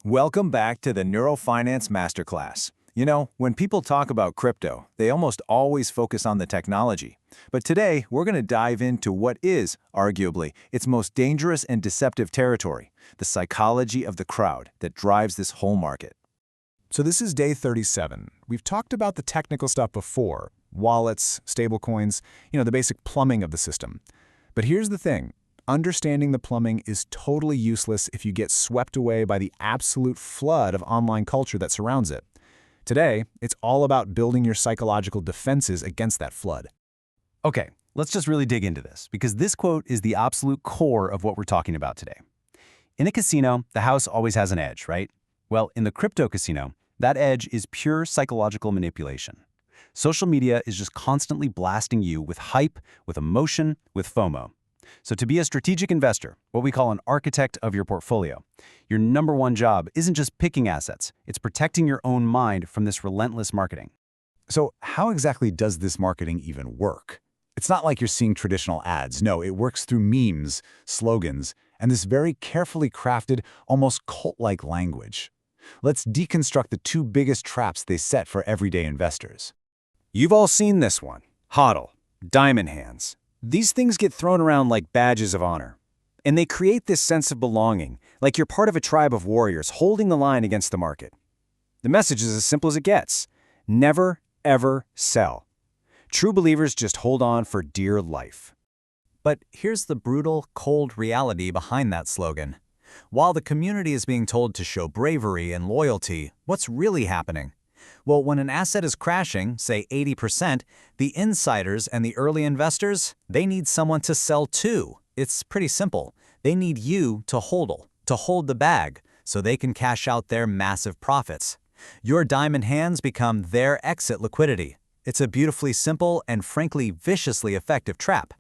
Welcome back to the Neuro Finance Masterclass. You know, when people talk about crypto, they almost always focus on the technology. But today, we're going to dive into what is, arguably, its most dangerous and deceptive territory, the psychology of the crowd that drives this whole market. So this is day 37. We've talked about the technical stuff before, wallets, stablecoins, the basic plumbing of the system. But here's the thing. Understanding the plumbing is totally useless if you get swept away by the absolute flood of online culture that surrounds it. Today, it's all about building your psychological defenses against that flood. Okay, let's just really dig into this, because this quote is the absolute core of what we're talking about today. In a casino, the house always has an edge, right? Well, in the crypto casino, that edge is pure psychological manipulation. Social media is just constantly blasting you with hype, with emotion, with FOMO. So to be a strategic investor, what we call an architect of your portfolio, your number one job isn't just picking assets, it's protecting your own mind from this relentless marketing. So how exactly does this marketing even work? It's not like you're seeing traditional ads. No, it works through memes, slogans, and this very carefully crafted, almost cult-like language. Let's deconstruct the two biggest traps they set for everyday investors. You've all seen this one. HODL, diamond hands. These things get thrown around like badges of honor. And they create this sense of belonging, like you're part of a tribe of warriors holding the line against the market. The message is as simple as it gets. Never, ever sell. True believers just hold on for dear life. But here's the brutal, cold reality behind that slogan. While the community is being told to show bravery and loyalty, what's really happening? Well, when an asset is crashing, say 80%, the insiders and the early investors, they need someone to sell to. It's pretty simple. They need you to hold the bag, so they can cash out their massive profits. Your diamond hands become their exit liquidity. It's a beautifully simple and frankly viciously effective trap.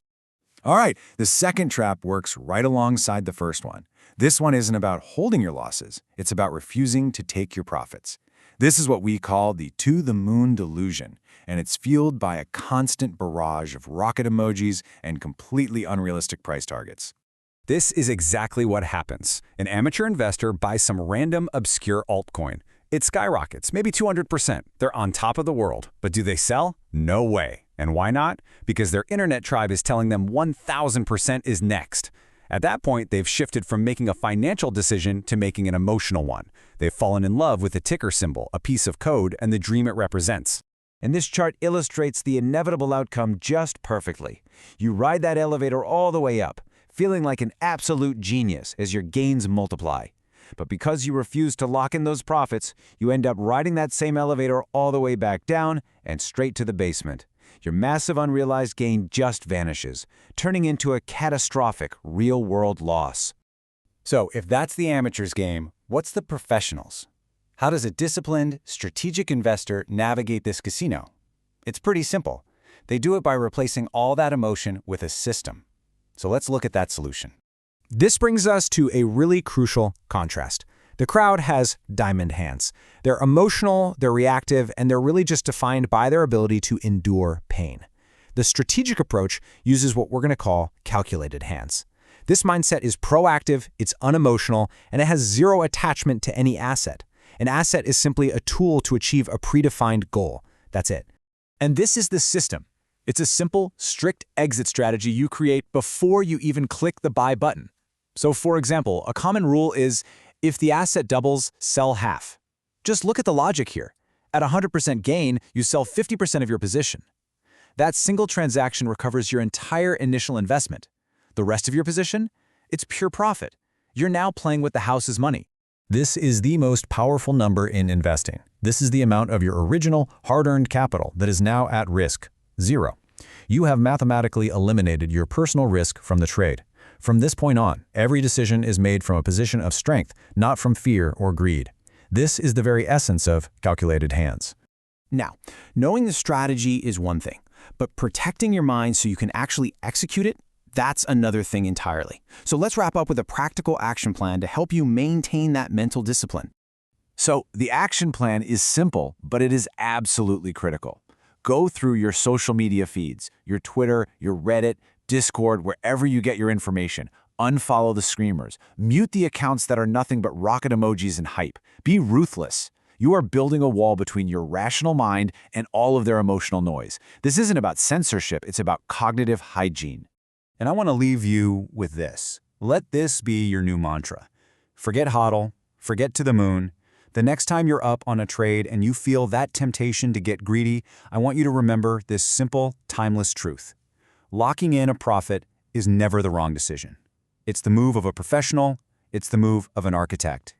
All right, the second trap works right alongside the first one. This one isn't about holding your losses. It's about refusing to take your profits. This is what we call the to-the-moon delusion, and it's fueled by a constant barrage of rocket emojis and completely unrealistic price targets. This is exactly what happens. An amateur investor buys some random, obscure altcoin. It skyrockets, maybe 200%. They're on top of the world. But do they sell? No way. And why not? Because their internet tribe is telling them 1,000% is next. At that point, they've shifted from making a financial decision to making an emotional one. They've fallen in love with the ticker symbol, a piece of code, and the dream it represents. And this chart illustrates the inevitable outcome just perfectly. You ride that elevator all the way up, feeling like an absolute genius as your gains multiply. But because you refuse to lock in those profits, you end up riding that same elevator all the way back down and straight to the basement. Your massive unrealized gain just vanishes, turning into a catastrophic real-world loss. So if that's the amateur's game, what's the professional's? How does a disciplined, strategic investor navigate this casino? It's pretty simple. They do it by replacing all that emotion with a system. So let's look at that solution. This brings us to a really crucial contrast. The crowd has diamond hands. They're emotional, they're reactive, and they're really just defined by their ability to endure pain. The strategic approach uses what we're going to call calculated hands. This mindset is proactive, it's unemotional, and it has zero attachment to any asset. An asset is simply a tool to achieve a predefined goal. That's it. And this is the system. It's a simple, strict exit strategy you create before you even click the buy button. So for example, a common rule is, if the asset doubles, sell half. Just look at the logic here. At 100% gain, you sell 50% of your position. That single transaction recovers your entire initial investment. The rest of your position? It's pure profit. You're now playing with the house's money. This is the most powerful number in investing. This is the amount of your original, hard-earned capital that is now at risk, 0. You have mathematically eliminated your personal risk from the trade. From this point on, every decision is made from a position of strength, not from fear or greed. This is the very essence of calculated hands. Now, knowing the strategy is one thing, but protecting your mind so you can actually execute it, that's another thing entirely. So let's wrap up with a practical action plan to help you maintain that mental discipline. So the action plan is simple, but it is absolutely critical. Go through your social media feeds, your Twitter, your Reddit, Discord, wherever you get your information. Unfollow the screamers. Mute the accounts that are nothing but rocket emojis and hype. Be ruthless. You are building a wall between your rational mind and all of their emotional noise. This isn't about censorship, it's about cognitive hygiene. And I want to leave you with this. Let this be your new mantra. Forget hodl, forget to the moon. The next time you're up on a trade and you feel that temptation to get greedy, I want you to remember this simple, timeless truth. Locking in a profit is never the wrong decision. It's the move of a professional, it's the move of an architect.